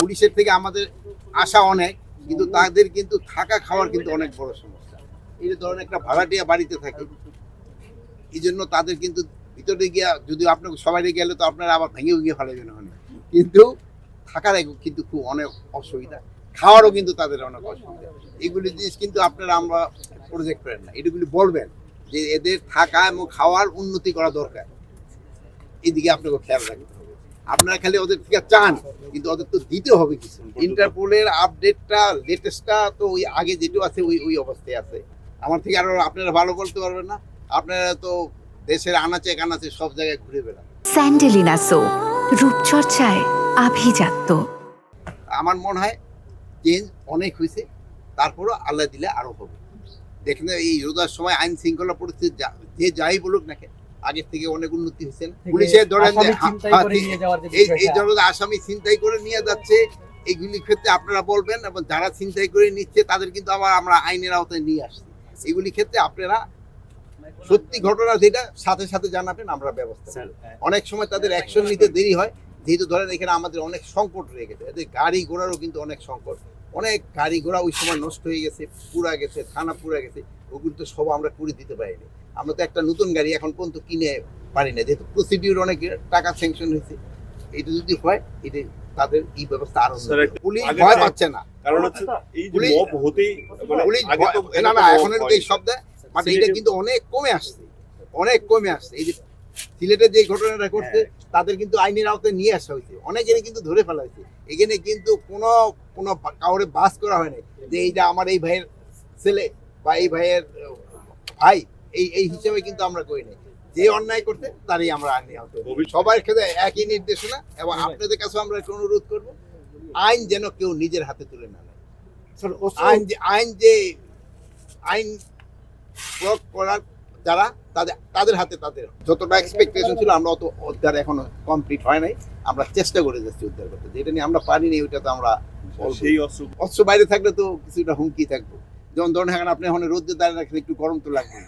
পুলিশের থেকে আমাদের আশা অনেক, কিন্তু তাদের কিন্তু থাকা খাওয়ার কিন্তু অনেক বড় সমস্যা। এই যে ধরেন একটা ভাড়াটিয়া বাড়িতে থাকে, এই জন্য তাদের কিন্তু ভিতরে গিয়া যদি আপনাকে সবাই গেলে তো আপনারা আবার ভেঙে ভেঙে ফেলাবেন ওখানে, কিন্তু থাকার কিন্তু খুব অনেক অসুবিধা, খাওয়ারও কিন্তু তাদের অনেক অসুবিধা। এগুলি জিনিস কিন্তু আপনারা আমরা প্রজেক্ট করেন না, এগুলি বলবেন যে এদের থাকা এবং খাওয়ার উন্নতি করা দরকার, এদিকে আপনাকে খেয়াল রাখতে হবে। আপনারা খালি ওদের থেকে চান, কিন্তু ওদের তো দিতে হবে কিছু। ইন্টারপোলের আপডেটটা লেটেস্টটা তো ওই আগে যেটা আছে ওই ওই অবস্থায় আছে। আমার থেকে আরো আপনারা ভালো বলতে পারবেন না, আপনারা তো দেশের আনাচে কানাচে সব জায়গায় ঘুরে বেড়ান। স্যান্ডেলিনা সো, রূপচর্চায় আভিজাত্য। আমার মনে হয় চেঞ্জ অনেক হয়েছে, তারপরও আল্লাহ দিলে আরো হবে। দেখেন এই রোজার সময় আইন শৃঙ্খলা পরিস্থিতি যে যাই বলুক না কেন, আগের থেকে অনেক উন্নতি হয়েছে। পুলিশের ধরেন যে এই ধরনের আসামি ছিনতাই করে নিয়ে যাচ্ছে, এইগুলির ক্ষেত্রে আপনারা বলবেন, এবং যারা ছিনতাই করে নিচ্ছে তাদের কিন্তু আবার আমরা আইনের আওতায় নিয়ে আসছি। এগুলি ক্ষেত্রে আপনারা সত্যি ঘটনা যেটা সাথে সাথে জানাবেন, আমরা ব্যবস্থা করব। অনেক সময় তাদের অ্যাকশন নিতে দেরি হয়, যেহেতু ধরেন এখানে আমাদের অনেক সংকট রয়ে গেছে, এদের গাড়ি ঘোড়ারও কিন্তু অনেক সংকট, অনেক গাড়ি ঘোড়া ওই সময় নষ্ট হয়ে গেছে, পুরা গেছে, থানা পুরা গেছে, ওগুলো তো সব আমরা করে দিতে পারিনি। আমরা তো একটা নতুন গাড়ি এখন পর্যন্ত কিনে পারি না, যেহেতু প্রসিডিউর অনেক টাকা স্যাংশন হয়েছে। এটা যদি হয়, এটা তাদের এই ব্যবস্থা আরো পুলিশ ভয় পাচ্ছে না, কারণ হচ্ছে এই যে মব হতেই পুলিশ না না এখন এই শব্দ, মানে এটা কিন্তু অনেক কমে আসছে, অনেক কমে আসছে। এই যে সিলেটে যে ঘটনাটা করছে, তাদের কিন্তু আইনের আওতায় নিয়ে আসা হয়েছে, অনেকেরই কিন্তু ধরে ফেলা হয়েছে। এখানে কিন্তু কোনো কোনো কাউরে বাস করা হয় না যে এইটা আমার এই ভাইয়ের ছেলে বা এই ভাইয়ের ভাই, এই হিসাবে কিন্তু আমরা করি নাই। যে অন্যায় করতে তারই আমরা আইনের আওতায়। সবার ক্ষেত্রে একই নির্দেশনা, এবং আপনাদের কাছে আমরা একটু অনুরোধ করবো, আইন যেন কেউ নিজের হাতে তুলে না নেয়। আইন প্রয়োগ করার যারা তাদের হাতে, তাদের যতটা এক্সপেকটেশন ছিল আমরা অত উদ্ধার এখনো কমপ্লিট হয় নাই। আমরা চেষ্টা করে যাচ্ছি উদ্ধার করতে, যেটা নিয়ে আমরা পারিনি ওইটা তো আমরা সেই অস্ত্র বাইরে থাকলে তো কিছুটা হুমকি থাকবো। যেমন ধরেন এখন আপনি এখন রোদ্রে দাঁড়িয়ে রাখলে একটু গরম তো লাগবে।